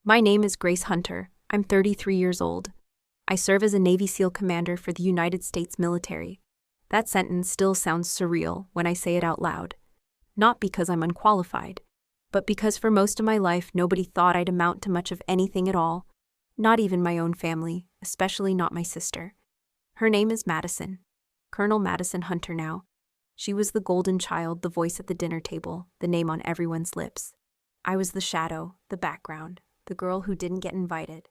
My name is Grace Hunter. I'm 33 years old. I serve as a Navy SEAL commander for the United States military. That sentence still sounds surreal when I say it out loud. Not because I'm unqualified, but because for most of my life nobody thought I'd amount to much of anything at all. Not even my own family, especially not my sister. Her name is Madison. Colonel Madison Hunter now. She was the golden child, the voice at the dinner table, the name on everyone's lips. I was the shadow, the background, the girl who didn't get invited.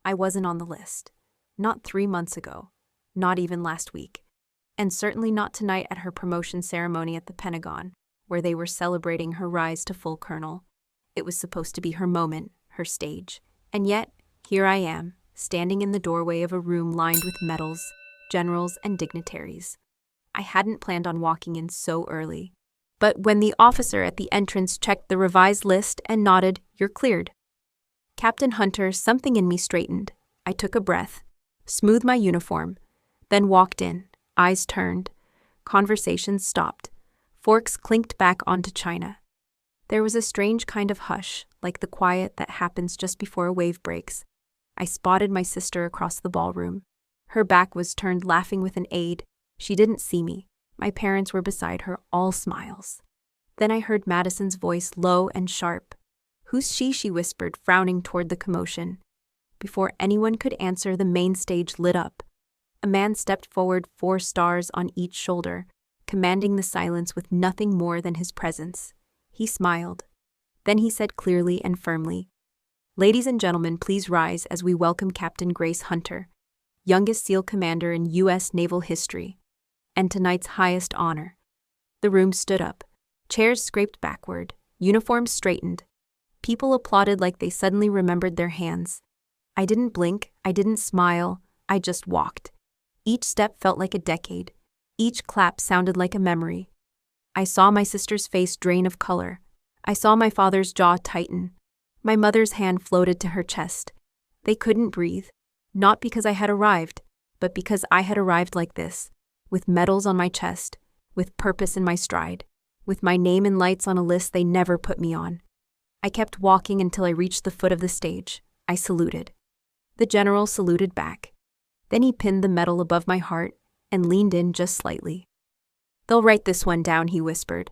I wasn't on the list. Not 3 months ago. Not even last week. And certainly not tonight at her promotion ceremony at the Pentagon, where they were celebrating her rise to full colonel. It was supposed to be her moment, her stage. And yet, here I am, standing in the doorway of a room lined with medals, generals, and dignitaries. I hadn't planned on walking in so early. But when the officer at the entrance checked the revised list and nodded, "You're cleared." Captain Hunter, something in me straightened. I took a breath, smoothed my uniform, then walked in, eyes turned. Conversations stopped. Forks clinked back onto china. There was a strange kind of hush, like the quiet that happens just before a wave breaks. I spotted my sister across the ballroom. Her back was turned, laughing with an aide. She didn't see me. My parents were beside her, all smiles. Then I heard Madison's voice, low and sharp. "Who's she?" she whispered, frowning toward the commotion. Before anyone could answer, the main stage lit up. A man stepped forward, 4 stars on each shoulder, commanding the silence with nothing more than his presence. He smiled. Then he said clearly and firmly, "Ladies and gentlemen, please rise as we welcome Captain Grace Hunter, youngest SEAL commander in U.S. naval history, and tonight's highest honor." The room stood up. Chairs scraped backward, uniforms straightened. People applauded like they suddenly remembered their hands. I didn't blink, I didn't smile, I just walked. Each step felt like a decade. Each clap sounded like a memory. I saw my sister's face drain of color. I saw my father's jaw tighten. My mother's hand floated to her chest. They couldn't breathe, not because I had arrived, but because I had arrived like this, with medals on my chest, with purpose in my stride, with my name in lights on a list they never put me on. I kept walking until I reached the foot of the stage. I saluted. The general saluted back. Then he pinned the medal above my heart and leaned in just slightly. "They'll write this one down," he whispered.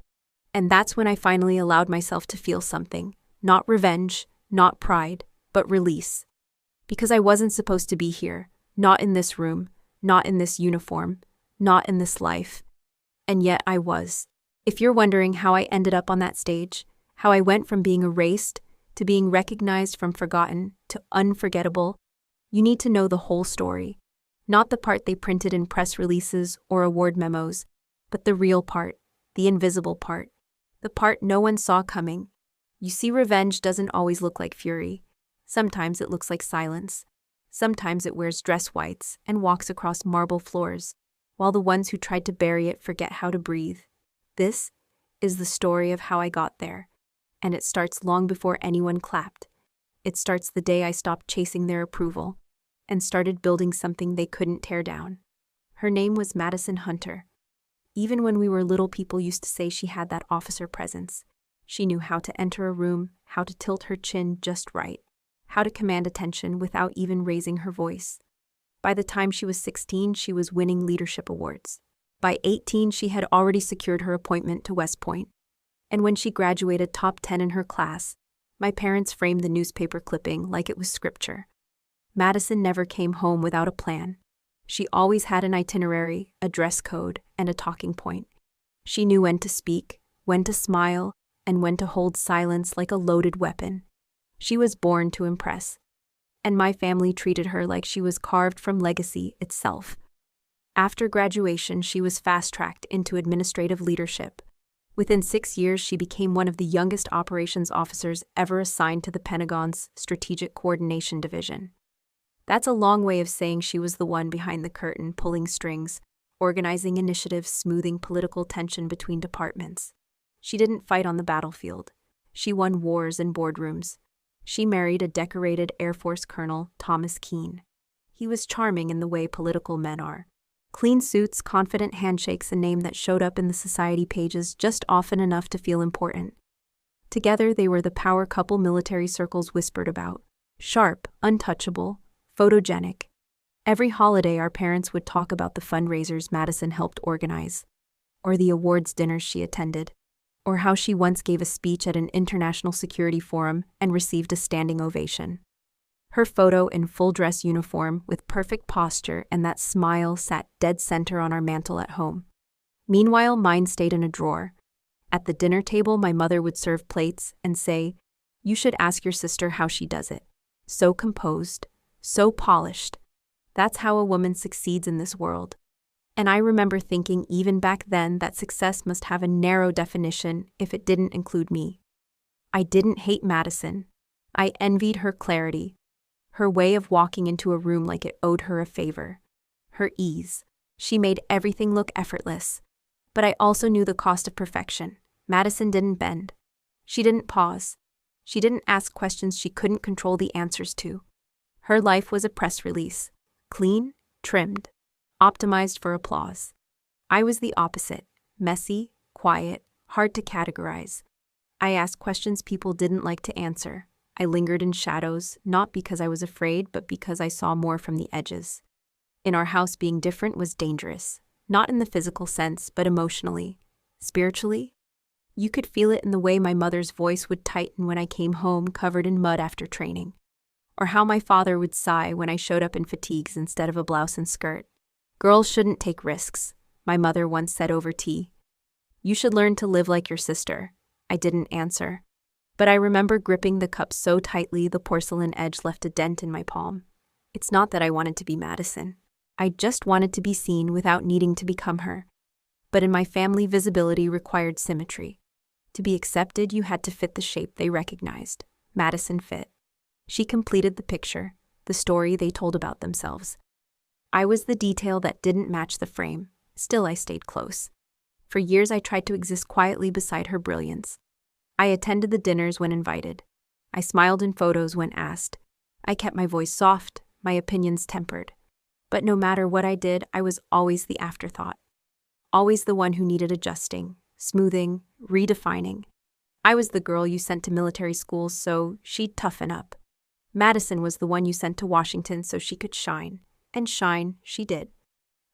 And that's when I finally allowed myself to feel something. Not revenge, not pride, but release. Because I wasn't supposed to be here, not in this room, not in this uniform, not in this life. And yet I was. If you're wondering how I ended up on that stage, how I went from being erased to being recognized, from forgotten to unforgettable, you need to know the whole story. Not the part they printed in press releases or award memos, but the real part, the invisible part, the part no one saw coming. You see, revenge doesn't always look like fury. Sometimes it looks like silence. Sometimes it wears dress whites and walks across marble floors, while the ones who tried to bury it forget how to breathe. This is the story of how I got there, and it starts long before anyone clapped. It starts the day I stopped chasing their approval and started building something they couldn't tear down. Her name was Madison Hunter. Even when we were little, people used to say she had that officer presence. She knew how to enter a room, how to tilt her chin just right, how to command attention without even raising her voice. By the time she was 16, she was winning leadership awards. By 18, she had already secured her appointment to West Point. And when she graduated top 10 in her class, my parents framed the newspaper clipping like it was scripture. Madison never came home without a plan. She always had an itinerary, a dress code, and a talking point. She knew when to speak, when to smile, and when to hold silence like a loaded weapon. She was born to impress. And my family treated her like she was carved from legacy itself. After graduation, she was fast-tracked into administrative leadership. Within 6 years, she became one of the youngest operations officers ever assigned to the Pentagon's Strategic Coordination Division. That's a long way of saying she was the one behind the curtain, pulling strings, organizing initiatives, smoothing political tension between departments. She didn't fight on the battlefield. She won wars in boardrooms. She married a decorated Air Force Colonel, Thomas Keane. He was charming in the way political men are. Clean suits, confident handshakes, a name that showed up in the society pages just often enough to feel important. Together, they were the power couple military circles whispered about. Sharp, untouchable, photogenic. Every holiday our parents would talk about the fundraisers Madison helped organize, or the awards dinners she attended, or how she once gave a speech at an international security forum and received a standing ovation. Her photo in full dress uniform with perfect posture and that smile sat dead center on our mantel at home. Meanwhile, mine stayed in a drawer. At the dinner table, my mother would serve plates and say, "You should ask your sister how she does it. So composed, so polished. That's how a woman succeeds in this world." And I remember thinking even back then that success must have a narrow definition if it didn't include me. I didn't hate Madison. I envied her clarity, her way of walking into a room like it owed her a favor, her ease. She made everything look effortless. But I also knew the cost of perfection. Madison didn't bend. She didn't pause. She didn't ask questions she couldn't control the answers to. Her life was a press release, clean, trimmed, optimized for applause. I was the opposite, messy, quiet, hard to categorize. I asked questions people didn't like to answer. I lingered in shadows, not because I was afraid, but because I saw more from the edges. In our house, being different was dangerous, not in the physical sense, but emotionally, spiritually. You could feel it in the way my mother's voice would tighten when I came home covered in mud after training, or how my father would sigh when I showed up in fatigues instead of a blouse and skirt. "Girls shouldn't take risks," my mother once said over tea. "You should learn to live like your sister." I didn't answer, but I remember gripping the cup so tightly the porcelain edge left a dent in my palm. It's not that I wanted to be Madison. I just wanted to be seen without needing to become her. But in my family, visibility required symmetry. To be accepted, you had to fit the shape they recognized. Madison fit. She completed the picture, the story they told about themselves. I was the detail that didn't match the frame. Still, I stayed close. For years, I tried to exist quietly beside her brilliance. I attended the dinners when invited. I smiled in photos when asked. I kept my voice soft, my opinions tempered. But no matter what I did, I was always the afterthought. Always the one who needed adjusting, smoothing, redefining. I was the girl you sent to military school so she'd toughen up. Madison was the one you sent to Washington so she could shine. And shine she did.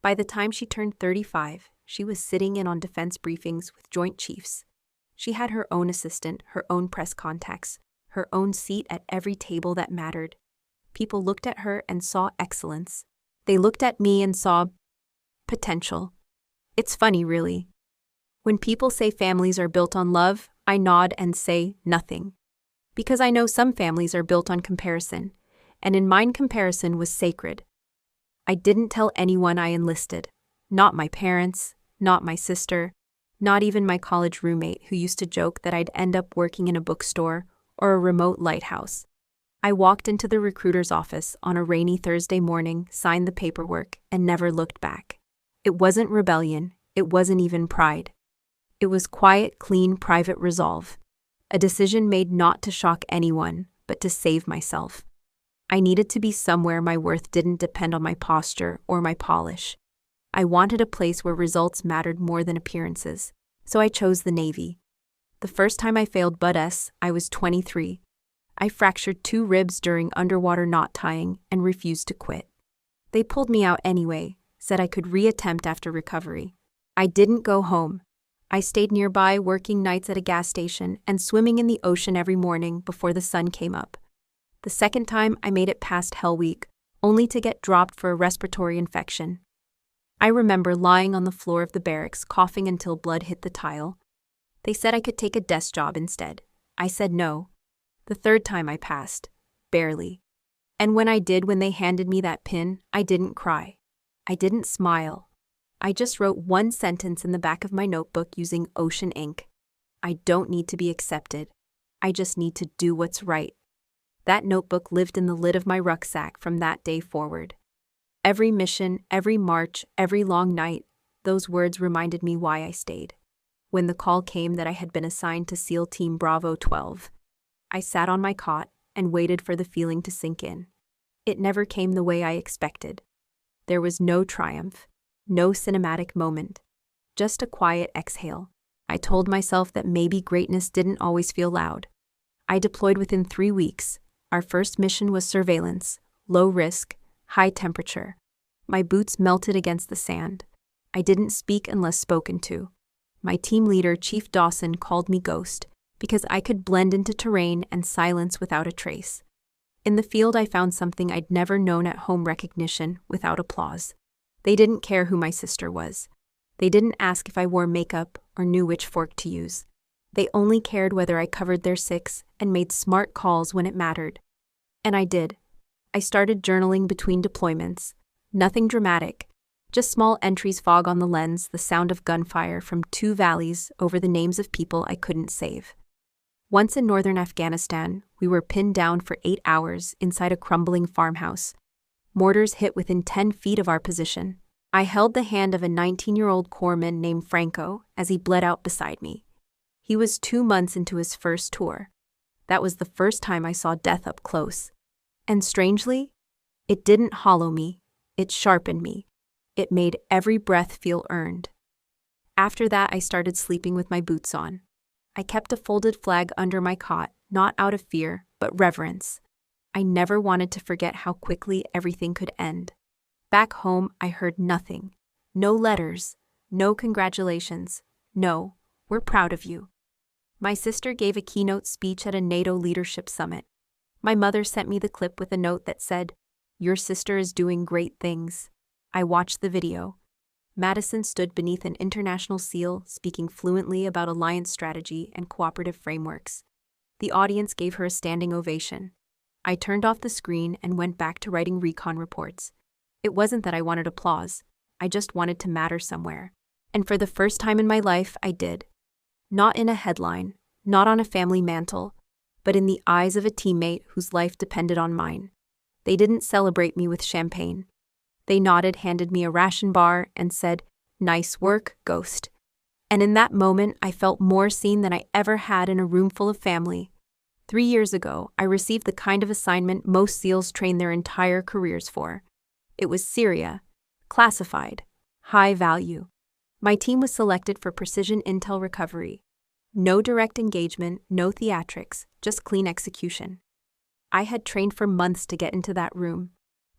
By the time she turned 35, she was sitting in on defense briefings with Joint Chiefs. She had her own assistant, her own press contacts, her own seat at every table that mattered. People looked at her and saw excellence. They looked at me and saw potential. It's funny, really. When people say families are built on love, I nod and say nothing. Because I know some families are built on comparison, and in mine comparison was sacred. I didn't tell anyone I enlisted. Not my parents, not my sister, not even my college roommate who used to joke that I'd end up working in a bookstore or a remote lighthouse. I walked into the recruiter's office on a rainy Thursday morning, signed the paperwork, and never looked back. It wasn't rebellion. It wasn't even pride. It was quiet, clean, private resolve. A decision made not to shock anyone, but to save myself. I needed to be somewhere my worth didn't depend on my posture or my polish. I wanted a place where results mattered more than appearances, so I chose the Navy. The first time I failed Bud-S, I was 23. I fractured 2 ribs during underwater knot tying and refused to quit. They pulled me out anyway, said I could reattempt after recovery. I didn't go home. I stayed nearby, working nights at a gas station and swimming in the ocean every morning before the sun came up. The second time, I made it past Hell Week, only to get dropped for a respiratory infection. I remember lying on the floor of the barracks, coughing until blood hit the tile. They said I could take a desk job instead. I said no. The third time I passed. Barely. And when I did, when they handed me that pin, I didn't cry. I didn't smile. I just wrote one sentence in the back of my notebook using ocean ink. I don't need to be accepted. I just need to do what's right. That notebook lived in the lid of my rucksack from that day forward. Every mission, every march, every long night, those words reminded me why I stayed. When the call came that I had been assigned to SEAL Team Bravo 12, I sat on my cot and waited for the feeling to sink in. It never came the way I expected. There was no triumph, no cinematic moment, just a quiet exhale. I told myself that maybe greatness didn't always feel loud. I deployed within 3 weeks, Our first mission was surveillance, low risk, high temperature. My boots melted against the sand. I didn't speak unless spoken to. My team leader, Chief Dawson, called me Ghost because I could blend into terrain and silence without a trace. In the field, I found something I'd never known at home: recognition without applause. They didn't care who my sister was. They didn't ask if I wore makeup or knew which fork to use. They only cared whether I covered their six and made smart calls when it mattered. And I did. I started journaling between deployments. Nothing dramatic, just small entries: fog on the lens, the sound of gunfire from 2 valleys over the names of people I couldn't save. Once in northern Afghanistan, we were pinned down for 8 hours inside a crumbling farmhouse. Mortars hit within 10 feet of our position. I held the hand of a 19-year-old corpsman named Franco as he bled out beside me. He was 2 months into his first tour. That was the first time I saw death up close. And strangely, it didn't hollow me, it sharpened me. It made every breath feel earned. After that, I started sleeping with my boots on. I kept a folded flag under my cot, not out of fear, but reverence. I never wanted to forget how quickly everything could end. Back home, I heard nothing. No letters, no congratulations, no, "We're proud of you." My sister gave a keynote speech at a NATO leadership summit. My mother sent me the clip with a note that said, "Your sister is doing great things." I watched the video. Madison stood beneath an international SEAL, speaking fluently about alliance strategy and cooperative frameworks. The audience gave her a standing ovation. I turned off the screen and went back to writing recon reports. It wasn't that I wanted applause. I just wanted to matter somewhere. And for the first time in my life, I did. Not in a headline, not on a family mantle, but in the eyes of a teammate whose life depended on mine. They didn't celebrate me with champagne. They nodded, handed me a ration bar, and said, "Nice work, Ghost." And in that moment, I felt more seen than I ever had in a room full of family. 3 years ago, I received the kind of assignment most SEALs train their entire careers for. It was Syria, classified, high value. My team was selected for precision intel recovery. No direct engagement, no theatrics, just clean execution. I had trained for months to get into that room.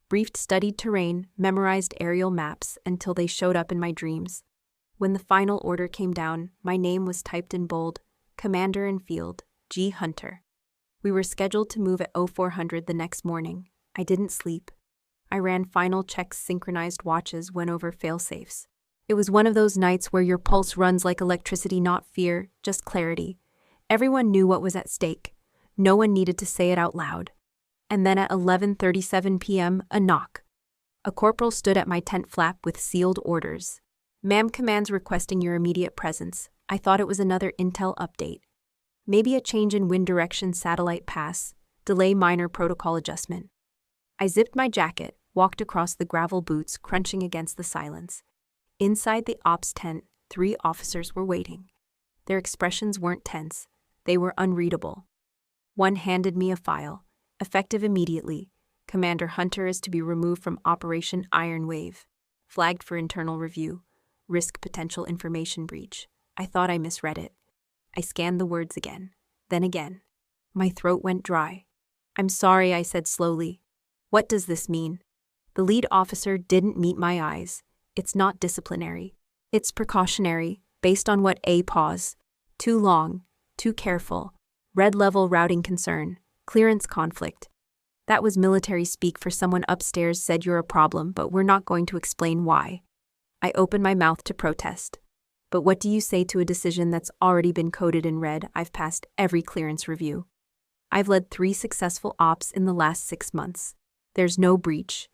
Briefed, studied terrain, memorized aerial maps until they showed up in my dreams. When the final order came down, my name was typed in bold: Commander in Field, G. Hunter. We were scheduled to move at 0400 the next morning. I didn't sleep. I ran final checks, synchronized watches, went over fail-safes. It was one of those nights where your pulse runs like electricity, not fear, just clarity. Everyone knew what was at stake. No one needed to say it out loud. And then at 11:37 p.m., a knock. A corporal stood at my tent flap with sealed orders. "Ma'am, commands requesting your immediate presence." I thought it was another intel update. Maybe a change in wind direction, satellite pass, delay, minor protocol adjustment. I zipped my jacket, walked across the gravel, boots crunching against the silence. Inside the ops tent, 3 officers were waiting. Their expressions weren't tense. They were unreadable. One handed me a file. Effective immediately. Commander Hunter is to be removed from Operation Iron Wave. Flagged for internal review. Risk potential information breach. I thought I misread it. I scanned the words again. Then again. My throat went dry. "I'm sorry," I said slowly. "What does this mean?" The lead officer didn't meet my eyes. "It's not disciplinary. It's precautionary, based on what a pause. Too long, too careful. Red level routing concern. Clearance conflict." That was military speak for someone upstairs said, "You're a problem, but we're not going to explain why." I opened my mouth to protest. But what do you say to a decision that's already been coded in red? I've passed every clearance review. I've led 3 successful ops in the last 6 months. There's no breach.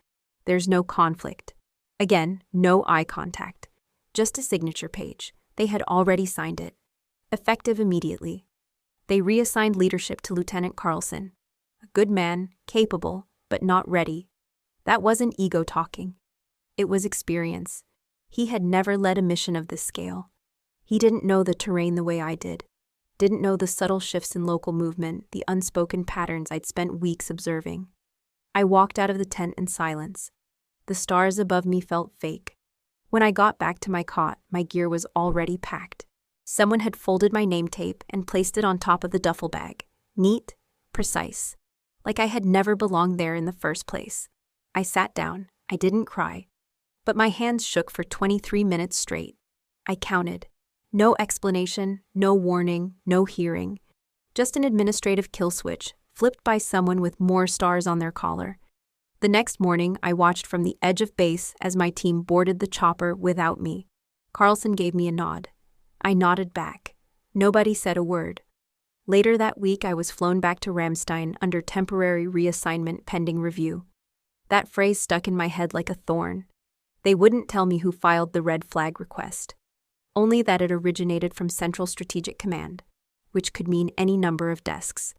There's no conflict. Again, no eye contact. Just a signature page. They had already signed it. Effective immediately. They reassigned leadership to Lieutenant Carlson. A good man, capable, but not ready. That wasn't ego talking. It was experience. He had never led a mission of this scale. He didn't know the terrain the way I did. Didn't know the subtle shifts in local movement, the unspoken patterns I'd spent weeks observing. I walked out of the tent in silence. The stars above me felt fake. When I got back to my cot, my gear was already packed. Someone had folded my name tape and placed it on top of the duffel bag. Neat, precise. like I had never belonged there in the first place. I sat down. I didn't cry. But my hands shook for 23 minutes straight. I counted. No explanation, no warning, no hearing. Just an administrative kill switch, flipped by someone with more stars on their collar. The next morning, I watched from the edge of base as my team boarded the chopper without me. Carlson gave me a nod. I nodded back. Nobody said a word. Later that week, I was flown back to Ramstein under temporary reassignment pending review. That phrase stuck in my head like a thorn. They wouldn't tell me who filed the red flag request. Only that it originated from Central Strategic Command, which could mean any number of desks.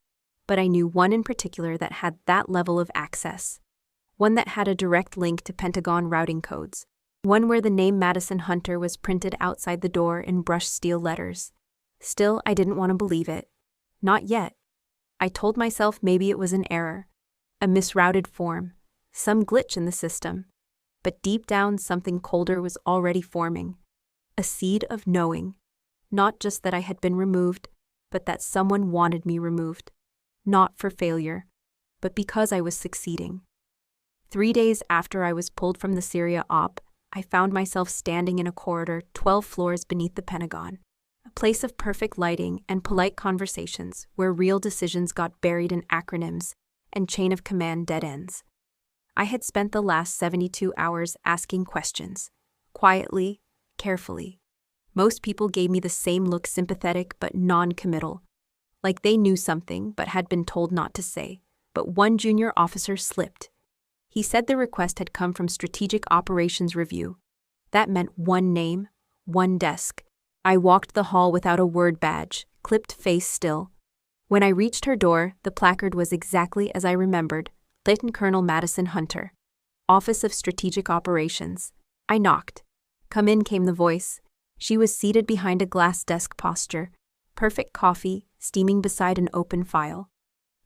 But I knew one in particular that had that level of access. One that had a direct link to Pentagon routing codes. One where the name Madison Hunter was printed outside the door in brushed steel letters. Still, I didn't want to believe it. Not yet. I told myself maybe it was an error, a misrouted form, some glitch in the system. But deep down, something colder was already forming. A seed of knowing. Not just that I had been removed, but that someone wanted me removed. Not for failure, but because I was succeeding. 3 days after I was pulled from the Syria op, I found myself standing in a corridor 12 floors beneath the Pentagon, a place of perfect lighting and polite conversations where real decisions got buried in acronyms and chain of command dead ends. I had spent the last 72 hours asking questions, quietly, carefully. Most people gave me the same look, sympathetic but non-committal, like they knew something but had been told not to say. But one junior officer slipped. He said the request had come from Strategic Operations Review. That meant one name, one desk. I walked the hall without a word badge, clipped face still. When I reached her door, the placard was exactly as I remembered. Lieutenant Colonel Madison Hunter. Office of Strategic Operations. I knocked. Come in, came the voice. She was seated behind a glass desk posture. Perfect coffee, steaming beside an open file.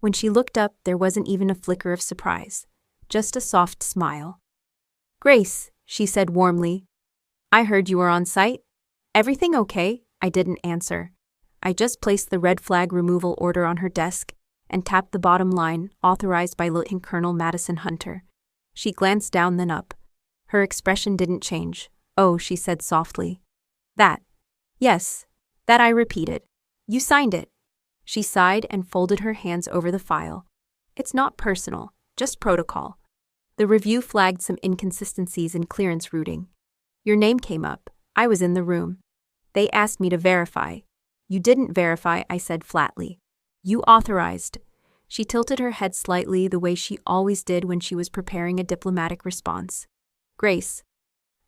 When she looked up, there wasn't even a flicker of surprise. Just a soft smile. "Grace," she said warmly. "I heard you were on site. Everything okay?" I didn't answer. I just placed the red flag removal order on her desk and tapped the bottom line, authorized by Lieutenant Colonel Madison Hunter. She glanced down, then up. Her expression didn't change. "Oh," she said softly. "That." "Yes, that," I repeated. "You signed it." She sighed and folded her hands over the file. "It's not personal, just protocol. The review flagged some inconsistencies in clearance routing. Your name came up. I was in the room. They asked me to verify. You didn't verify," I said flatly. "You authorized." She tilted her head slightly, the way she always did when she was preparing a diplomatic response. "Grace,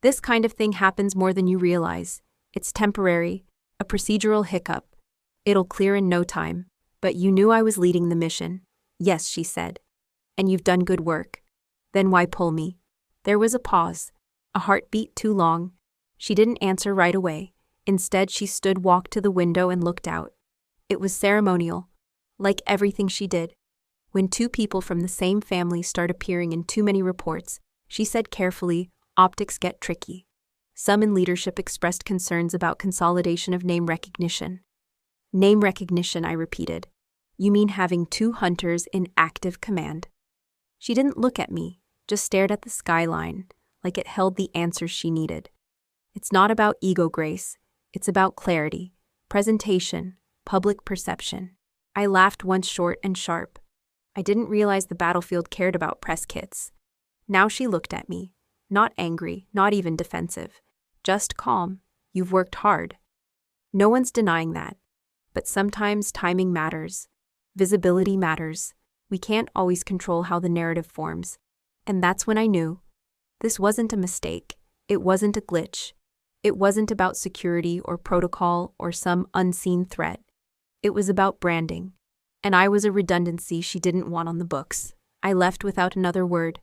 this kind of thing happens more than you realize. It's temporary, a procedural hiccup. It'll clear in no time. But you knew I was leading the mission." "Yes," she said. "And you've done good work. Then why pull me?" There was a pause, a heartbeat too long. She didn't answer right away. Instead, she walked to the window and looked out. It was ceremonial, like everything she did. When two people from the same family start appearing in too many reports, she said carefully, optics get tricky. Some in leadership expressed concerns about consolidation of name recognition. "Name recognition," I repeated. "You mean having two hunters in active command?" She didn't look at me, just stared at the skyline, like it held the answers she needed. "It's not about ego, Grace. It's about clarity, presentation, public perception." I laughed once, short and sharp. I didn't realize the battlefield cared about press kits. Now she looked at me, not angry, not even defensive, just calm. "You've worked hard." No one's denying that. But sometimes timing matters. Visibility matters. We can't always control how the narrative forms. And that's when I knew. This wasn't a mistake. It wasn't a glitch. It wasn't about security or protocol or some unseen threat. It was about branding. And I was a redundancy she didn't want on the books. I left without another word.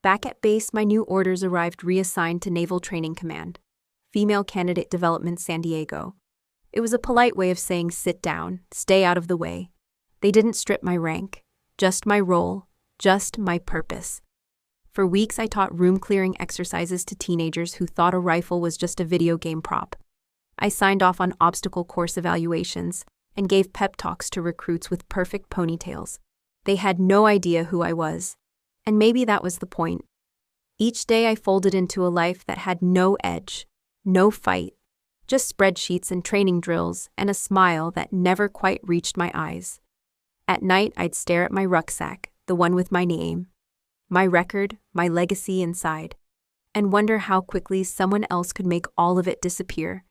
Back at base, my new orders arrived reassigned to Naval Training Command. Female Candidate Development, San Diego. It was a polite way of saying sit down, stay out of the way. They didn't strip my rank. Just my role. Just my purpose. For weeks, I taught room-clearing exercises to teenagers who thought a rifle was just a video game prop. I signed off on obstacle course evaluations and gave pep talks to recruits with perfect ponytails. They had no idea who I was. And maybe that was the point. Each day I folded into a life that had no edge, no fight, just spreadsheets and training drills and a smile that never quite reached my eyes. At night, I'd stare at my rucksack, the one with my name, my record, my legacy inside, and wonder how quickly someone else could make all of it disappear.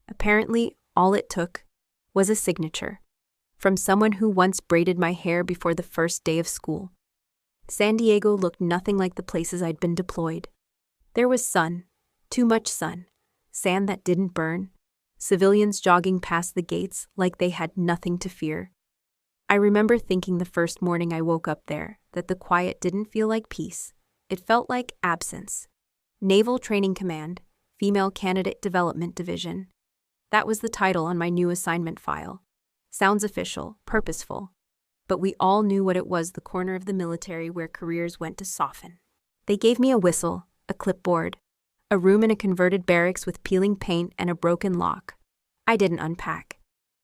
Apparently, all it took was a signature from someone who once braided my hair before the first day of school. San Diego looked nothing like the places I'd been deployed. There was sun, too much sun, sand that didn't burn, civilians jogging past the gates like they had nothing to fear. I remember thinking the first morning I woke up there that the quiet didn't feel like peace. It felt like absence. Naval Training Command, Female Candidate Development Division. That was the title on my new assignment file. Sounds official, purposeful. But we all knew what it was, the corner of the military where careers went to soften. They gave me a whistle, a clipboard, a room in a converted barracks with peeling paint and a broken lock. I didn't unpack.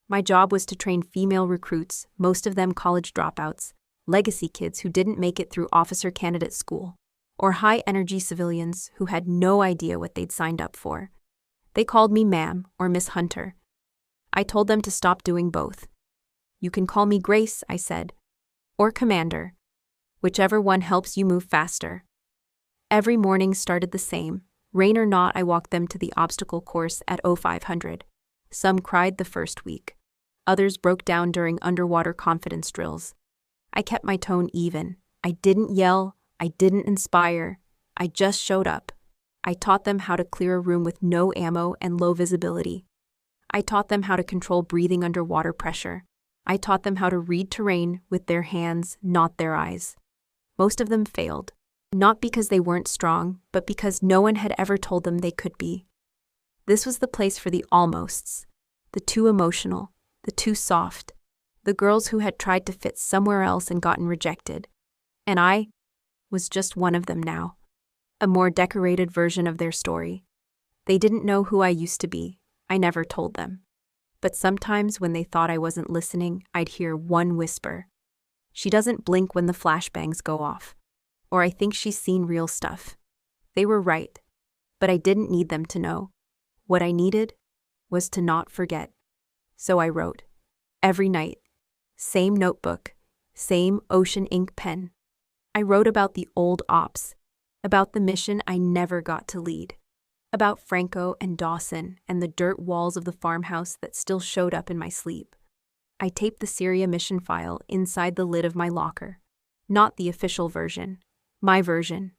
My job was to train female recruits, most of them college dropouts, legacy kids who didn't make it through officer candidate school, or high-energy civilians who had no idea what they'd signed up for. They called me ma'am or Miss Hunter. I told them to stop doing both. You can call me Grace, I said, or Commander, whichever one helps you move faster. Every morning started the same. Rain or not, I walked them to the obstacle course at 0500. Some cried the first week. Others broke down during underwater confidence drills. I kept my tone even. I didn't yell. I didn't inspire. I just showed up. I taught them how to clear a room with no ammo and low visibility. I taught them how to control breathing under water pressure. I taught them how to read terrain with their hands, not their eyes. Most of them failed, not because they weren't strong, but because no one had ever told them they could be. This was the place for the almosts, the too emotional, the too soft, the girls who had tried to fit somewhere else and gotten rejected. And I was just one of them now, a more decorated version of their story. They didn't know who I used to be. I never told them. But sometimes when they thought I wasn't listening, I'd hear one whisper. She doesn't blink when the flashbangs go off. Or I think she's seen real stuff. They were right. But I didn't need them to know. What I needed was to not forget. So I wrote. Every night. Same notebook. Same ocean ink pen. I wrote about the old ops. About the mission I never got to lead. About Franco and Dawson and the dirt walls of the farmhouse that still showed up in my sleep. I taped the Syria mission file inside the lid of my locker. Not the official version. My version.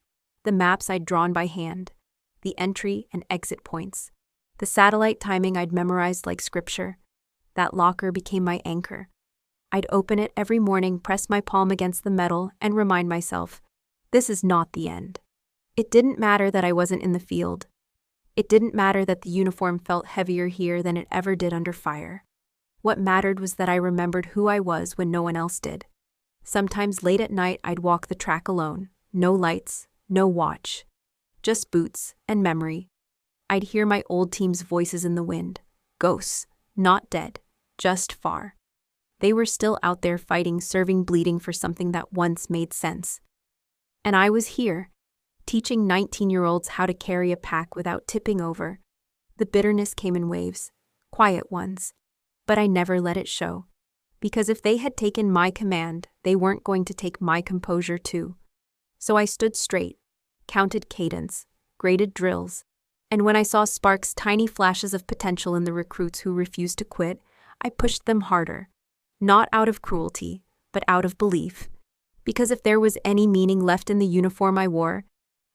The maps I'd drawn by hand. The entry and exit points. The satellite timing I'd memorized like scripture. That locker became my anchor. I'd open it every morning, press my palm against the metal, and remind myself, this is not the end. It didn't matter that I wasn't in the field. It didn't matter that the uniform felt heavier here than it ever did under fire. What mattered was that I remembered who I was when no one else did. Sometimes late at night I'd walk the track alone. No lights, no watch. Just boots and memory. I'd hear my old team's voices in the wind. Ghosts, not dead, just far. They were still out there fighting, serving, bleeding for something that once made sense. And I was here, teaching 19-year-olds how to carry a pack without tipping over. The bitterness came in waves, quiet ones. But I never let it show. Because if they had taken my command, they weren't going to take my composure too. So I stood straight, counted cadence, graded drills, and when I saw sparks, tiny flashes of potential in the recruits who refused to quit, I pushed them harder. Not out of cruelty, but out of belief. Because if there was any meaning left in the uniform I wore,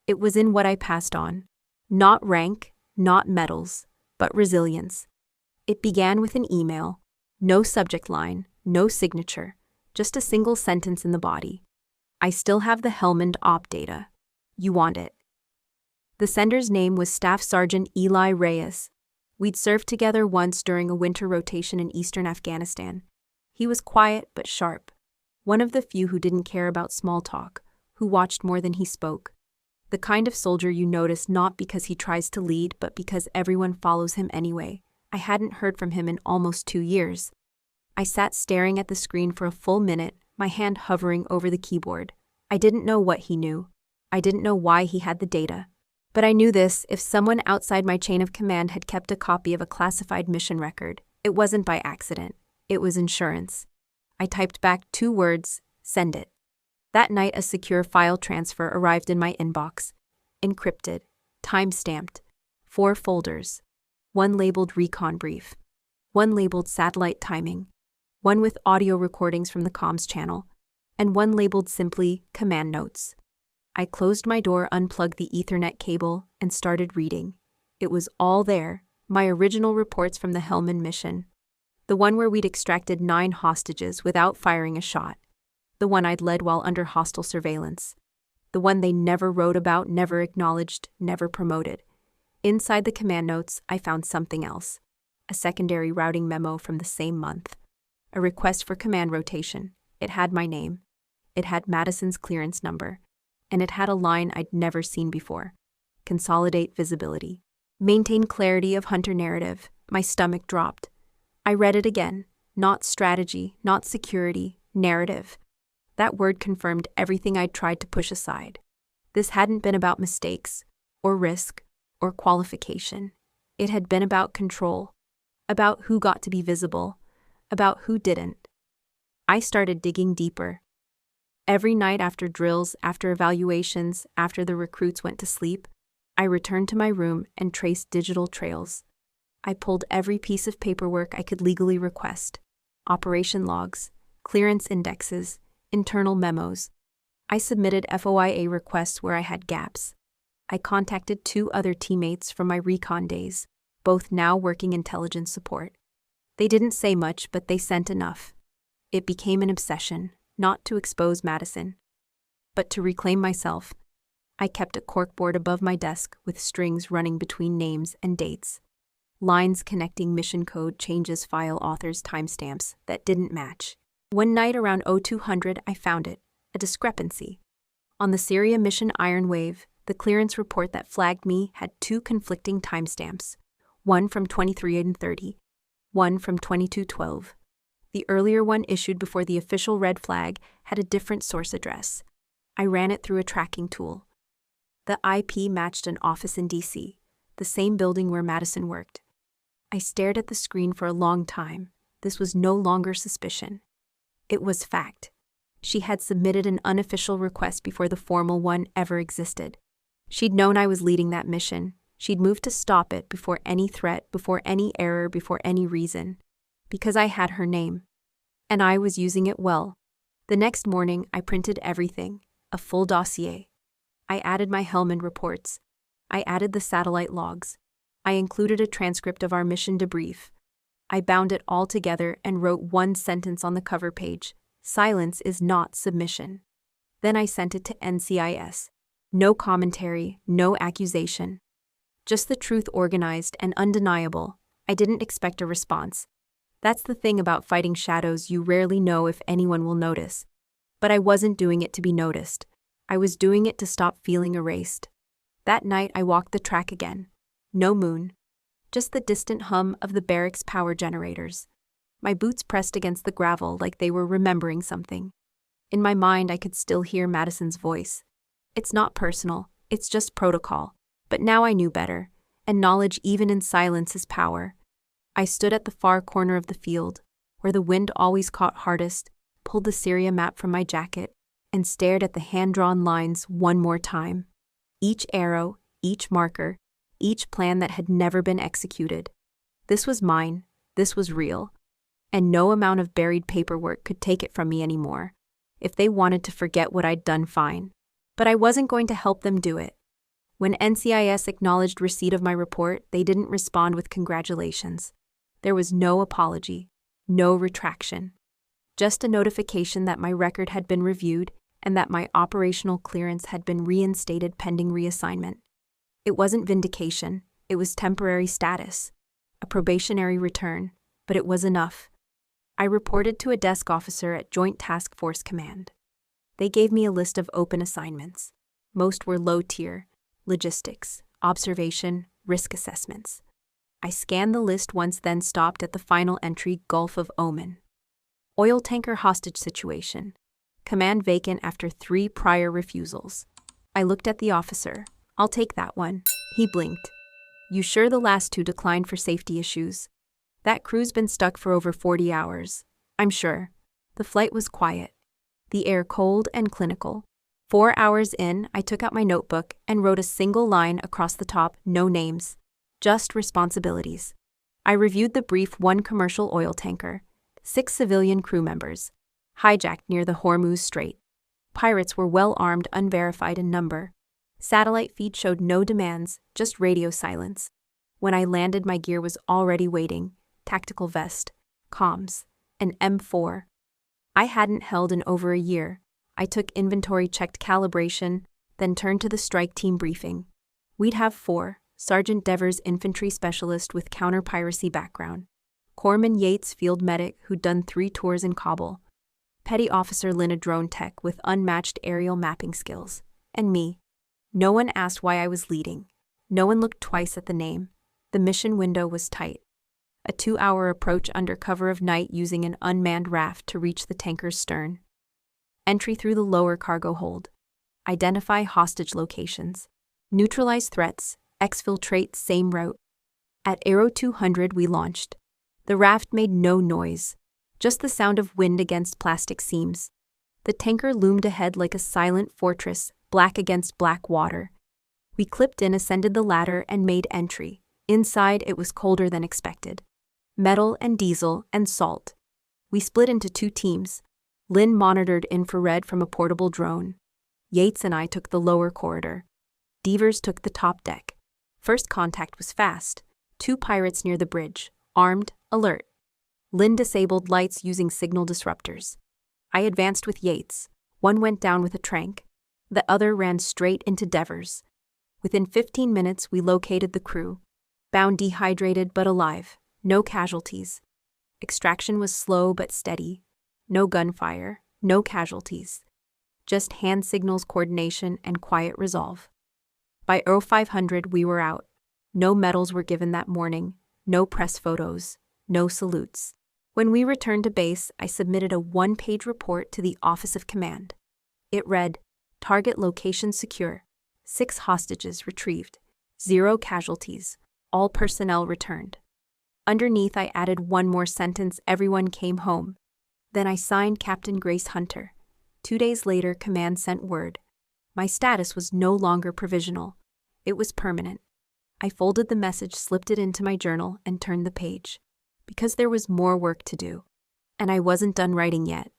it was in what I passed on. Not rank, not medals, but resilience. It began with an email. No subject line, no signature, just a single sentence in the body. I still have the Helmand op data. You want it. The sender's name was Staff Sergeant Eli Reyes. We'd served together once during a winter rotation in eastern Afghanistan. He was quiet but sharp. One of the few who didn't care about small talk, who watched more than he spoke. The kind of soldier you notice not because he tries to lead, but because everyone follows him anyway. I hadn't heard from him in almost 2 years. I sat staring at the screen for a full minute, my hand hovering over the keyboard. I didn't know what he knew. I didn't know why he had the data. But I knew this: if someone outside my chain of command had kept a copy of a classified mission record, it wasn't by accident. It was insurance. I typed back 2 words: send it. That night, a secure file transfer arrived in my inbox. Encrypted, time-stamped, 4 folders. One labeled recon brief. One labeled satellite timing. One with audio recordings from the comms channel. And one labeled simply command notes. I closed my door, unplugged the Ethernet cable, and started reading. It was all there, my original reports from the Hellman mission. The one where we'd extracted 9 hostages without firing a shot. The one I'd led while under hostile surveillance. The one they never wrote about, never acknowledged, never promoted. Inside the command notes, I found something else. A secondary routing memo from the same month. A request for command rotation. It had my name. It had Madison's clearance number. And it had a line I'd never seen before. Consolidate visibility. Maintain clarity of hunter narrative. My stomach dropped. I read it again. Not strategy, not security, narrative. That word confirmed everything I'd tried to push aside. This hadn't been about mistakes, or risk, or qualification. It had been about control. About who got to be visible. About who didn't. I started digging deeper. Every night after drills, after evaluations, after the recruits went to sleep, I returned to my room and traced digital trails. I pulled every piece of paperwork I could legally request. Operation logs, clearance indexes, internal memos. I submitted FOIA requests where I had gaps. I contacted 2 other teammates from my recon days, both now working intelligence support. They didn't say much, but they sent enough. It became an obsession. Not to expose Madison, but to reclaim myself. I kept a corkboard above my desk with strings running between names and dates. Lines connecting mission code, changes, file authors, timestamps that didn't match. One night around 0200, I found it, a discrepancy. On the Syria mission Iron Wave, the clearance report that flagged me had 2 conflicting timestamps, one from 2330, one from 2212. The earlier one, issued before the official red flag, had a different source address. I ran it through a tracking tool. The IP matched an office in D.C., the same building where Madison worked. I stared at the screen for a long time. This was no longer suspicion. It was fact. She had submitted an unofficial request before the formal one ever existed. She'd known I was leading that mission. She'd moved to stop it before any threat, before any error, before any reason. Because I had her name. And I was using it well. The next morning, I printed everything, a full dossier. I added my Hellman reports. I added the satellite logs. I included a transcript of our mission debrief. I bound it all together and wrote one sentence on the cover page: silence is not submission. Then I sent it to NCIS. No commentary, no accusation. Just the truth, organized and undeniable. I didn't expect a response. That's the thing about fighting shadows, you rarely know if anyone will notice. But I wasn't doing it to be noticed. I was doing it to stop feeling erased. That night I walked the track again. No moon. Just the distant hum of the barracks power generators. My boots pressed against the gravel like they were remembering something. In my mind I could still hear Madison's voice. It's not personal, it's just protocol. But now I knew better, and knowledge even in silence is power. I stood at the far corner of the field, where the wind always caught hardest, pulled the Syria map from my jacket, and stared at the hand-drawn lines one more time. Each arrow, each marker, each plan that had never been executed. This was mine, this was real, and no amount of buried paperwork could take it from me anymore. If they wanted to forget what I'd done, fine. But I wasn't going to help them do it. When NCIS acknowledged receipt of my report, they didn't respond with congratulations. There was no apology, no retraction. Just a notification that my record had been reviewed and that my operational clearance had been reinstated pending reassignment. It wasn't vindication, it was temporary status, a probationary return, but it was enough. I reported to a desk officer at Joint Task Force Command. They gave me a list of open assignments. Most were low-tier, logistics, observation, risk assessments. I scanned the list once, then stopped at the final entry, Gulf of Oman. Oil tanker hostage situation. Command vacant after 3 prior refusals. I looked at the officer. I'll take that one. He blinked. You sure the last 2 declined for safety issues? That crew's been stuck for over 40 hours. I'm sure. The flight was quiet. The air cold and clinical. 4 hours in, I took out my notebook and wrote a single line across the top, no names. Just responsibilities. I reviewed the brief: 1 commercial oil tanker, 6 civilian crew members, hijacked near the Hormuz Strait. Pirates were well armed, unverified in number. Satellite feed showed no demands, just radio silence. When I landed, my gear was already waiting: tactical vest, comms, an M4. I hadn't held in over a year. I took inventory, checked calibration, then turned to the strike team briefing. We'd have 4: Sergeant Devers, infantry specialist with counter-piracy background; Corpsman Yates, field medic who'd done 3 tours in Kabul; Petty Officer Lynn, a drone tech with unmatched aerial mapping skills; and me. No one asked why I was leading. No one looked twice at the name. The mission window was tight. A 2-hour approach under cover of night using an unmanned raft to reach the tanker's stern. Entry through the lower cargo hold. Identify hostage locations. Neutralize threats. Exfiltrate, same route. At Aero 200 we launched. The raft made no noise, just the sound of wind against plastic seams. The tanker loomed ahead like a silent fortress, black against black water. We clipped in, ascended the ladder, and made entry. Inside, it was colder than expected. Metal and diesel and salt. We split into 2 teams. Lynn monitored infrared from a portable drone. Yates and I took the lower corridor. Devers took the top deck. First contact was fast. 2 pirates near the bridge, armed, alert. Lynn disabled lights using signal disruptors. I advanced with Yates. One went down with a trank. The other ran straight into Devers. Within 15 minutes, we located the crew. Bound, dehydrated but alive. No casualties. Extraction was slow but steady. No gunfire, no casualties. Just hand signals, coordination, and quiet resolve. By 0500 we were out. No medals were given that morning, no press photos, no salutes. When we returned to base, I submitted a 1-page report to the Office of Command. It read, target location secure, 6 hostages retrieved, 0 casualties, all personnel returned. Underneath I added one more sentence: everyone came home. Then I signed Captain Grace Hunter. 2 days later, Command sent word. My status was no longer provisional. It was permanent. I folded the message, slipped it into my journal, and turned the page. Because there was more work to do. And I wasn't done writing yet.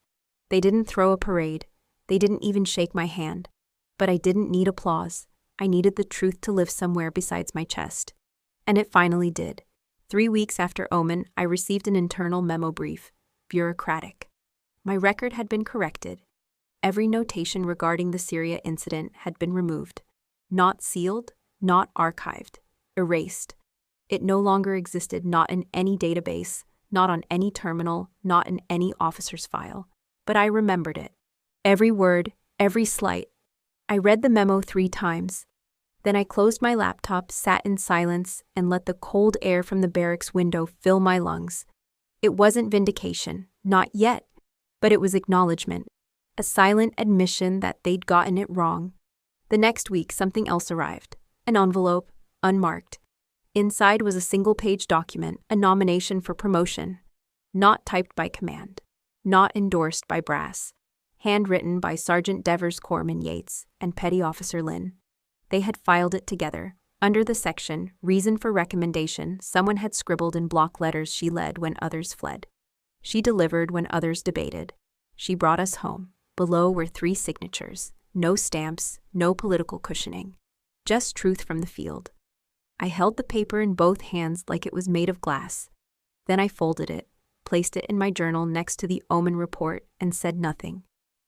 They didn't throw a parade. They didn't even shake my hand. But I didn't need applause. I needed the truth to live somewhere besides my chest. And it finally did. 3 weeks after Omen, I received an internal memo brief. Bureaucratic. My record had been corrected. Every notation regarding the Syria incident had been removed. Not sealed, not archived, erased. It no longer existed, not in any database, not on any terminal, not in any officer's file. But I remembered it. Every word, every slight. I read the memo 3 times. Then I closed my laptop, sat in silence, and let the cold air from the barracks window fill my lungs. It wasn't vindication, not yet, but it was acknowledgement. A silent admission that they'd gotten it wrong. The next week, something else arrived. An envelope, unmarked. Inside was a single-page document, a nomination for promotion. Not typed by Command. Not endorsed by Brass. Handwritten by Sergeant Devers, Corpsman Yates, and Petty Officer Lynn. They had filed it together. Under the section, Reason for Recommendation, someone had scribbled in block letters: she led when others fled. She delivered when others debated. She brought us home. Below were 3 signatures. No stamps, no political cushioning. Just truth from the field. I held the paper in both hands like it was made of glass. Then I folded it, placed it in my journal next to the Omen report, and said nothing.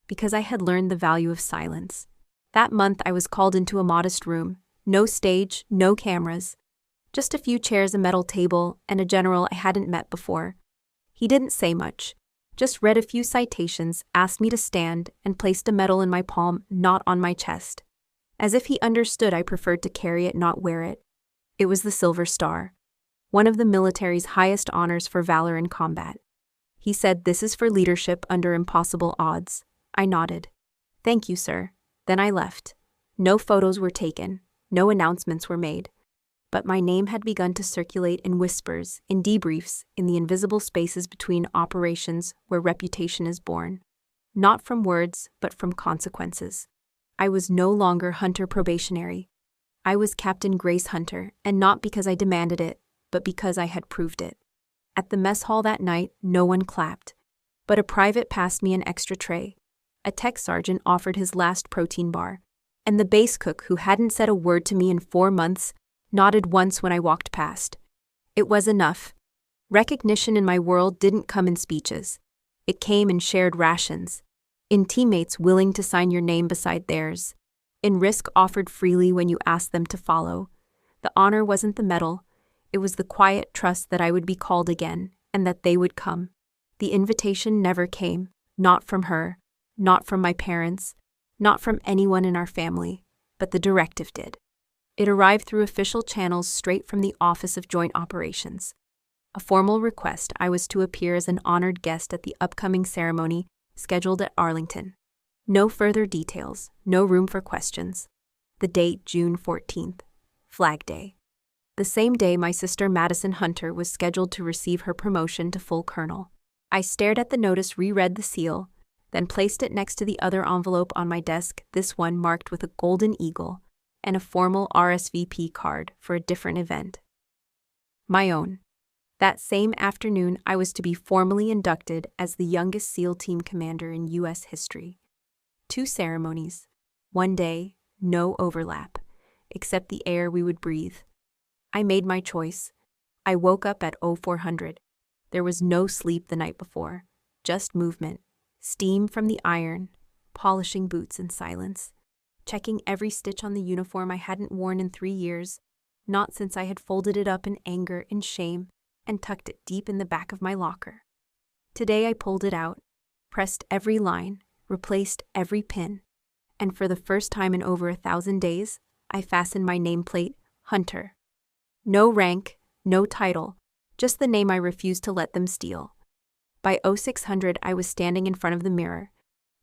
Because I had learned the value of silence. That month I was called into a modest room. No stage, no cameras. Just a few chairs, a metal table, and a general I hadn't met before. He didn't say much. Just read a few citations, asked me to stand, and placed a medal in my palm, not on my chest. As if he understood I preferred to carry it, not wear it. It was the Silver Star, one of the military's highest honors for valor in combat. He said, "This is for leadership under impossible odds. I nodded. Thank you, sir. Then I left. No photos were taken, no announcements were made. But my name had begun to circulate in whispers, in debriefs, in the invisible spaces between operations where reputation is born. Not from words, but from consequences. I was no longer Hunter probationary. I was Captain Grace Hunter, and not because I demanded it, but because I had proved it. At the mess hall that night, no one clapped. But a private passed me an extra tray. A tech sergeant offered his last protein bar. And the base cook, who hadn't said a word to me in 4 months, nodded once when I walked past. It was enough. Recognition in my world didn't come in speeches. It came in shared rations. In teammates willing to sign your name beside theirs. In risk offered freely when you asked them to follow. The honor wasn't the medal. It was the quiet trust that I would be called again, and that they would come. The invitation never came, not from her, not from my parents, not from anyone in our family, but the directive did. It arrived through official channels straight from the Office of Joint Operations. A formal request I was to appear as an honored guest at the upcoming ceremony scheduled at Arlington. No further details, no room for questions. The date, June 14th, Flag Day. The same day my sister Madison Hunter was scheduled to receive her promotion to full colonel. I stared at the notice, reread the seal, then placed it next to the other envelope on my desk, this one marked with a golden eagle and a formal RSVP card for a different event. My own. That same afternoon, I was to be formally inducted as the youngest SEAL team commander in U.S. history. 2 ceremonies, 1 day, no overlap, except the air we would breathe. I made my choice. I woke up at 0400. There was no sleep the night before, just movement, steam from the iron, polishing boots in silence, checking every stitch on the uniform I hadn't worn in 3 years, not since I had folded it up in anger and shame and tucked it deep in the back of my locker. Today I pulled it out, pressed every line, replaced every pin, and for the first time in over 1,000 days, I fastened my nameplate, Hunter. No rank, no title, just the name I refused to let them steal. By 0600, I was standing in front of the mirror.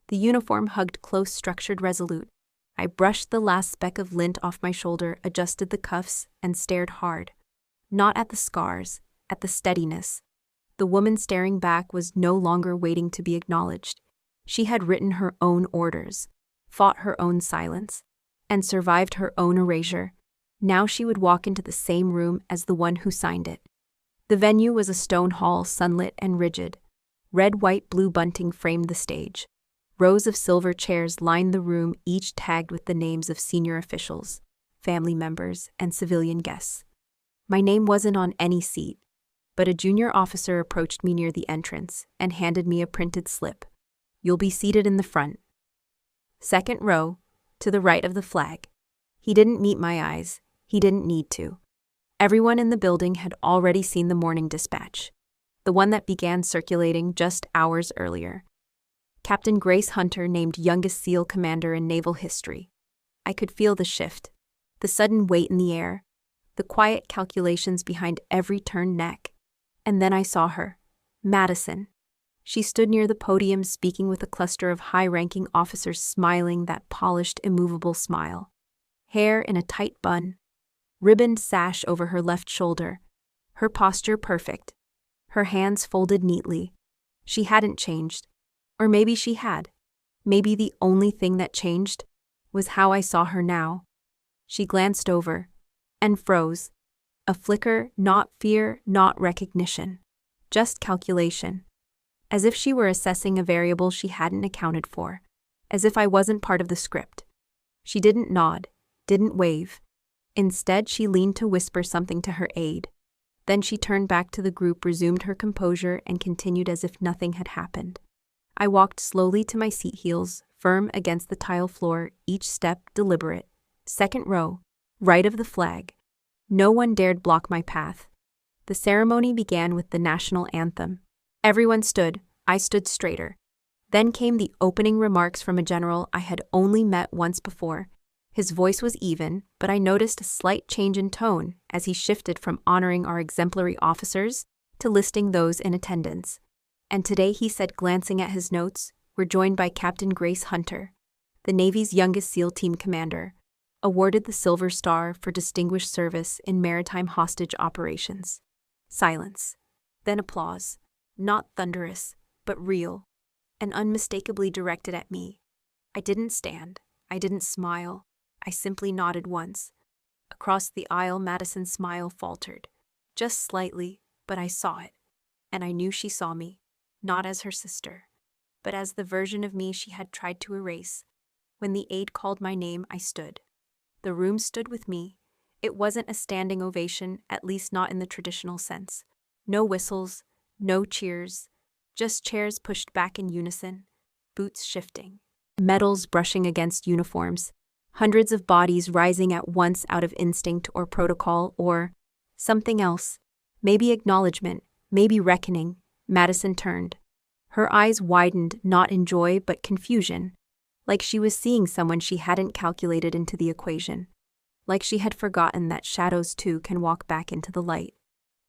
The uniform hugged close, structured, resolute. I brushed the last speck of lint off my shoulder, adjusted the cuffs, and stared hard. Not at the scars, at the steadiness. The woman staring back was no longer waiting to be acknowledged. She had written her own orders, fought her own silence, and survived her own erasure. Now she would walk into the same room as the one who signed it. The venue was a stone hall, sunlit and rigid. Red, white, blue bunting framed the stage. Rows of silver chairs lined the room, each tagged with the names of senior officials, family members, and civilian guests. My name wasn't on any seat, but a junior officer approached me near the entrance and handed me a printed slip. You'll be seated in the front. 2nd row, to the right of the flag. He didn't meet my eyes. He didn't need to. Everyone in the building had already seen the morning dispatch, the one that began circulating just hours earlier. Captain Grace Hunter named youngest SEAL commander in naval history. I could feel the shift, the sudden weight in the air, the quiet calculations behind every turned neck. And then I saw her, Madison. She stood near the podium speaking with a cluster of high-ranking officers, smiling that polished, immovable smile. Hair in a tight bun, ribboned sash over her left shoulder, her posture perfect, her hands folded neatly. She hadn't changed. Or maybe she had. Maybe the only thing that changed was how I saw her now. She glanced over and froze. A flicker, not fear, not recognition, just calculation. As if she were assessing a variable she hadn't accounted for, as if I wasn't part of the script. She didn't nod, didn't wave. Instead, she leaned to whisper something to her aide. Then she turned back to the group, resumed her composure, and continued as if nothing had happened. I walked slowly to my seat, heels firm against the tile floor, each step deliberate. 2nd row, right of the flag. No one dared block my path. The ceremony began with the national anthem. Everyone stood. I stood straighter. Then came the opening remarks from a general I had only met once before. His voice was even, but I noticed a slight change in tone as he shifted from honoring our exemplary officers to listing those in attendance. And today he said, glancing at his notes, We're joined by Captain Grace Hunter, the Navy's youngest SEAL team commander, awarded the Silver Star for distinguished service in maritime hostage operations. Silence. Then applause. Not thunderous, but real, and unmistakably directed at me. I didn't stand. I didn't smile. I simply nodded once. Across the aisle, Madison's smile faltered. Just slightly, but I saw it. And I knew she saw me, not as her sister, but as the version of me she had tried to erase. When the aide called my name, I stood. The room stood with me. It wasn't a standing ovation, at least not in the traditional sense. No whistles, no cheers, just chairs pushed back in unison, boots shifting, metals brushing against uniforms, hundreds of bodies rising at once out of instinct or protocol or something else, maybe acknowledgement, maybe reckoning. Madison turned. Her eyes widened, not in joy but confusion, like she was seeing someone she hadn't calculated into the equation, like she had forgotten that shadows too can walk back into the light.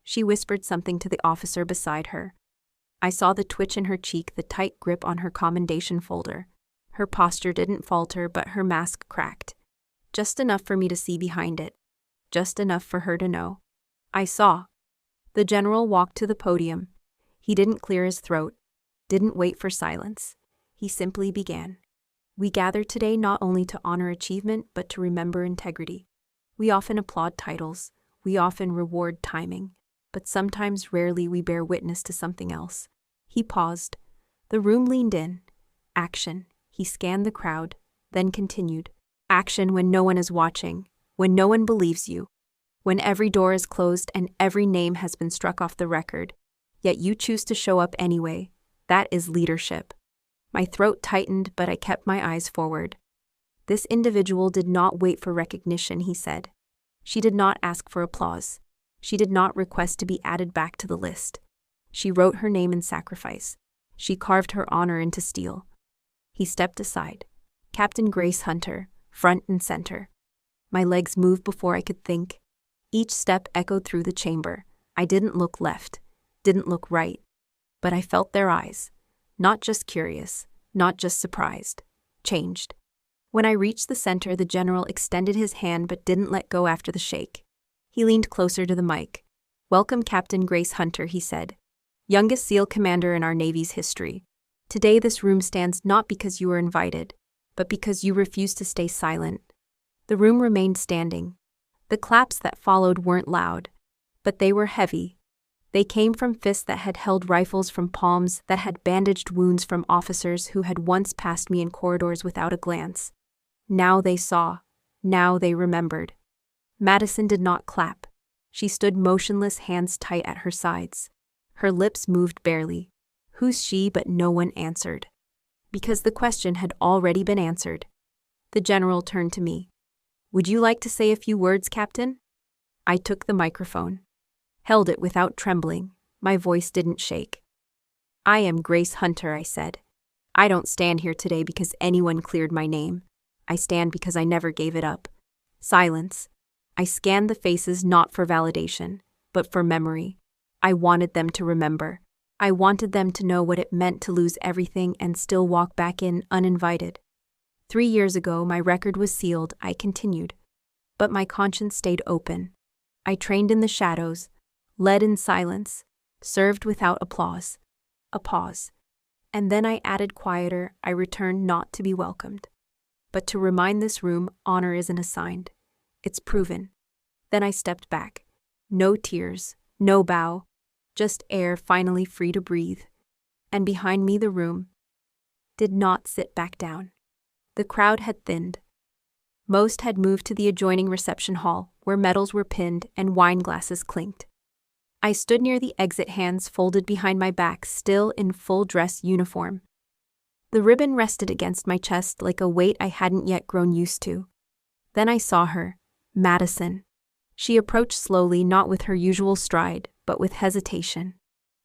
She whispered something to the officer beside her. I saw the twitch in her cheek, the tight grip on her commendation folder. Her posture didn't falter, but her mask cracked. Just enough for me to see behind it. Just enough for her to know. I saw. The general walked to the podium. He didn't clear his throat, didn't wait for silence. He simply began. We gather today not only to honor achievement, but to remember integrity. We often applaud titles. We often reward timing. But sometimes, rarely, we bear witness to something else. He paused. The room leaned in. Action. He scanned the crowd, then continued. Action when no one is watching, when no one believes you, when every door is closed and every name has been struck off the record, yet you choose to show up anyway. That is leadership. My throat tightened, but I kept my eyes forward. This individual did not wait for recognition, he said. She did not ask for applause. She did not request to be added back to the list. She wrote her name in sacrifice. She carved her honor into steel. He stepped aside. Captain Grace Hunter, front and center. My legs moved before I could think. Each step echoed through the chamber. I didn't look left, didn't look right, but I felt their eyes. Not just curious, not just surprised, changed. When I reached the center, the general extended his hand but didn't let go after the shake. He leaned closer to the mic. Welcome, Captain Grace Hunter, he said. Youngest SEAL commander in our Navy's history. Today this room stands not because you were invited, but because you refused to stay silent. The room remained standing. The claps that followed weren't loud, but they were heavy. They came from fists that had held rifles, from palms that had bandaged wounds, from officers who had once passed me in corridors without a glance. Now they saw. Now they remembered. Madison did not clap. She stood motionless, hands tight at her sides. Her lips moved barely. Who's she? But no one answered. Because the question had already been answered. The general turned to me. Would you like to say a few words, Captain? I took the microphone. Held it without trembling. My voice didn't shake. I am Grace Hunter, I said. I don't stand here today because anyone cleared my name. I stand because I never gave it up. Silence. I scanned the faces not for validation, but for memory. I wanted them to remember. I wanted them to know what it meant to lose everything and still walk back in uninvited. 3 years ago, my record was sealed, I continued. But my conscience stayed open. I trained in the shadows, led in silence, served without applause. A pause. And then I added quieter, I returned not to be welcomed, but to remind this room honor isn't assigned. It's proven. Then I stepped back. No tears, no bow, just air finally free to breathe. And behind me the room did not sit back down. The crowd had thinned. Most had moved to the adjoining reception hall, where medals were pinned and wine glasses clinked. I stood near the exit, hands folded behind my back, still in full dress uniform. The ribbon rested against my chest like a weight I hadn't yet grown used to. Then I saw her, Madison. She approached slowly, not with her usual stride, but with hesitation.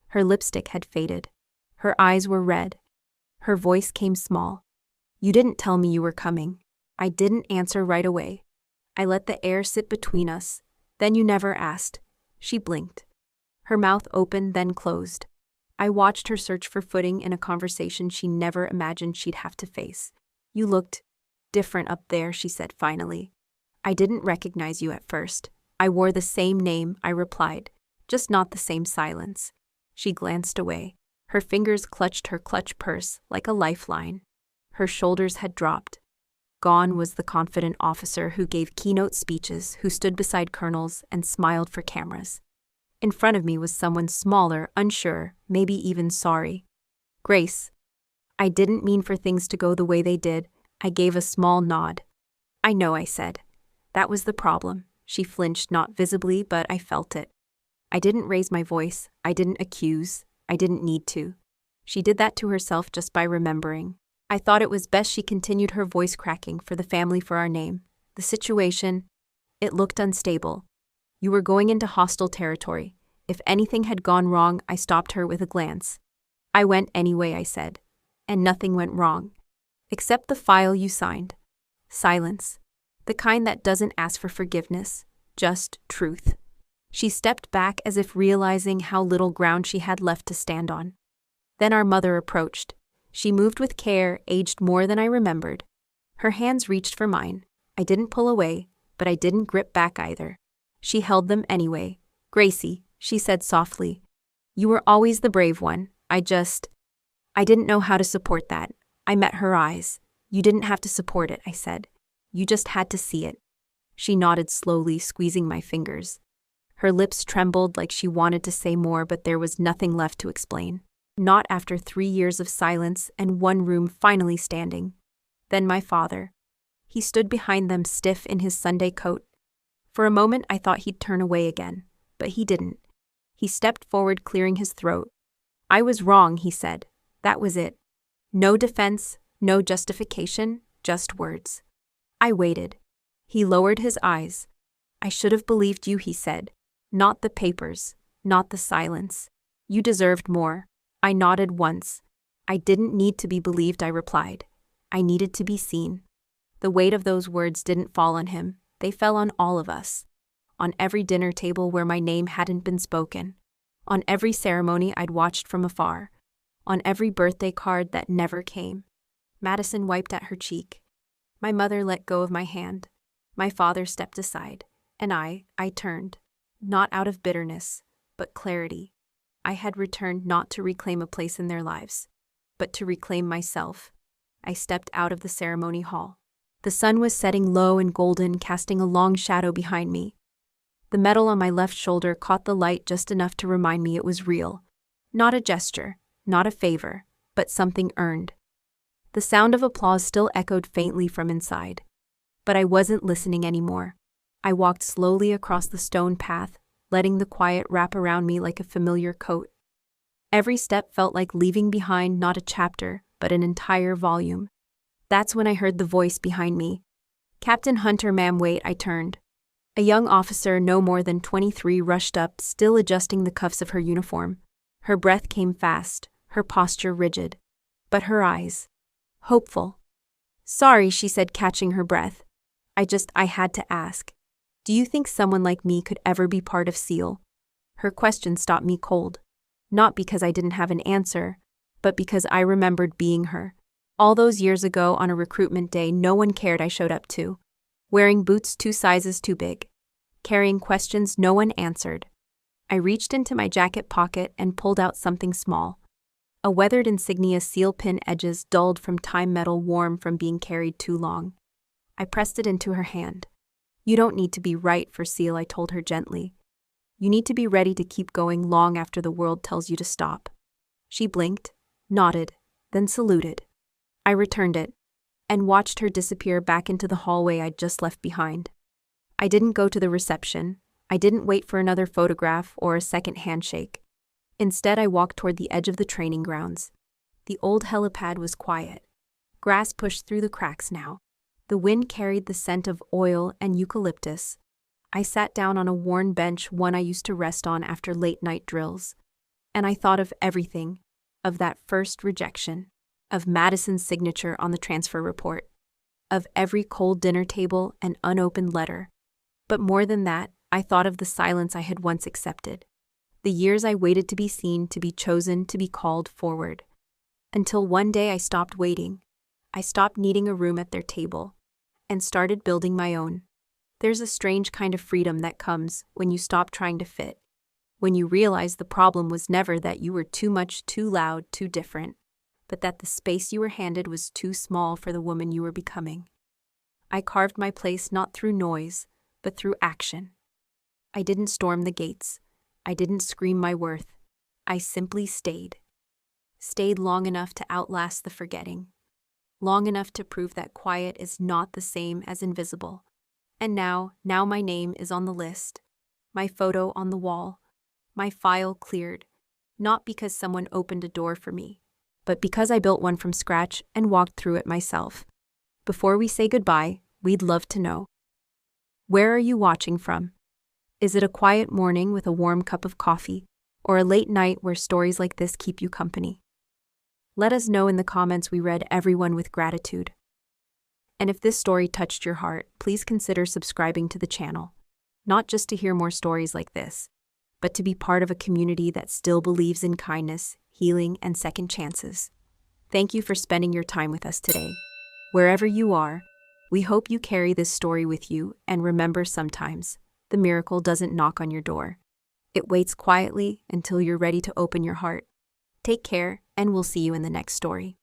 Her lipstick had faded. Her eyes were red. Her voice came small. You didn't tell me you were coming. I didn't answer right away. I let the air sit between us. Then you never asked. She blinked. Her mouth opened, then closed. I watched her search for footing in a conversation she never imagined she'd have to face. "You looked different up there," she said finally. "I didn't recognize you at first. I wore the same name," I replied, "just not the same silence." She glanced away. Her fingers clutched her clutch purse like a lifeline. Her shoulders had dropped. Gone was the confident officer who gave keynote speeches, who stood beside colonels and smiled for cameras. In front of me was someone smaller, unsure, maybe even sorry. "Grace." "I didn't mean for things to go the way they did." I gave a small nod. "I know," I said. "That was the problem." She flinched, not visibly, but I felt it. I didn't raise my voice. I didn't accuse. I didn't need to. She did that to herself just by remembering. I thought it was best she continued, her voice cracking, "For the family, for our name. The situation, it looked unstable. You were going into hostile territory. If anything had gone wrong," I stopped her with a glance. "I went anyway," I said. "And nothing went wrong. Except the file you signed." Silence. The kind that doesn't ask for forgiveness, just truth. She stepped back as if realizing how little ground she had left to stand on. Then our mother approached. She moved with care, aged more than I remembered. Her hands reached for mine. I didn't pull away, but I didn't grip back either. She held them anyway. "Gracie," she said softly, "you were always the brave one. I didn't know how to support that." I met her eyes. "You didn't have to support it," I said. "You just had to see it." She nodded slowly, squeezing my fingers. Her lips trembled like she wanted to say more, but there was nothing left to explain. Not after 3 years of silence and one room finally standing. Then my father. He stood behind them, stiff in his Sunday coat. For a moment I thought he'd turn away again, but he didn't. He stepped forward, clearing his throat. "I was wrong," he said. That was it. No defense, no justification, just words. I waited. He lowered his eyes. "I should have believed you," he said. "Not the papers, not the silence. You deserved more." I nodded once. "I didn't need to be believed," I replied. "I needed to be seen." The weight of those words didn't fall on him. They fell on all of us. On every dinner table where my name hadn't been spoken. On every ceremony I'd watched from afar. On every birthday card that never came. Madison wiped at her cheek. My mother let go of my hand. My father stepped aside. And I turned. Not out of bitterness, but clarity. I had returned not to reclaim a place in their lives, but to reclaim myself. I stepped out of the ceremony hall. The sun was setting low and golden, casting a long shadow behind me. The medal on my left shoulder caught the light just enough to remind me it was real. Not a gesture, not a favor, but something earned. The sound of applause still echoed faintly from inside. But I wasn't listening anymore. I walked slowly across the stone path, letting the quiet wrap around me like a familiar coat. Every step felt like leaving behind not a chapter, but an entire volume. That's when I heard the voice behind me. "Captain Hunter, ma'am, wait," I turned. A young officer, no more than 23, rushed up, still adjusting the cuffs of her uniform. Her breath came fast, her posture rigid. But her eyes, hopeful. "Sorry," she said, catching her breath. I had to ask. "Do you think someone like me could ever be part of SEAL?" Her question stopped me cold. Not because I didn't have an answer, but because I remembered being her. All those years ago on a recruitment day no one cared I showed up to. Wearing boots 2 sizes too big. Carrying questions no one answered. I reached into my jacket pocket and pulled out something small. A weathered insignia, seal pin edges dulled from time, metal warm from being carried too long. I pressed it into her hand. "You don't need to be right for SEAL," I told her gently. "You need to be ready to keep going long after the world tells you to stop." She blinked, nodded, then saluted. I returned it, and watched her disappear back into the hallway I'd just left behind. I didn't go to the reception. I didn't wait for another photograph or a second handshake. Instead, I walked toward the edge of the training grounds. The old helipad was quiet. Grass pushed through the cracks now. The wind carried the scent of oil and eucalyptus. I sat down on a worn bench, one I used to rest on after late-night drills. And I thought of everything, of that first rejection, of Madison's signature on the transfer report, of every cold dinner table and unopened letter. But more than that, I thought of the silence I had once accepted. The years I waited to be seen, to be chosen, to be called forward. Until one day I stopped waiting. I stopped needing a room at their table and started building my own. There's a strange kind of freedom that comes when you stop trying to fit. When you realize the problem was never that you were too much, too loud, too different, but that the space you were handed was too small for the woman you were becoming. I carved my place not through noise, but through action. I didn't storm the gates. I didn't scream my worth. I simply stayed. Stayed long enough to outlast the forgetting. Long enough to prove that quiet is not the same as invisible. And now my name is on the list. My photo on the wall. My file cleared. Not because someone opened a door for me, but because I built one from scratch and walked through it myself. Before we say goodbye, we'd love to know. Where are you watching from? Is it a quiet morning with a warm cup of coffee, or a late night where stories like this keep you company? Let us know in the comments. We read everyone with gratitude. And if this story touched your heart, please consider subscribing to the channel, not just to hear more stories like this, but to be part of a community that still believes in kindness, healing, and second chances. Thank you for spending your time with us today. Wherever you are, we hope you carry this story with you, and remember, sometimes the miracle doesn't knock on your door. It waits quietly until you're ready to open your heart. Take care, and we'll see you in the next story.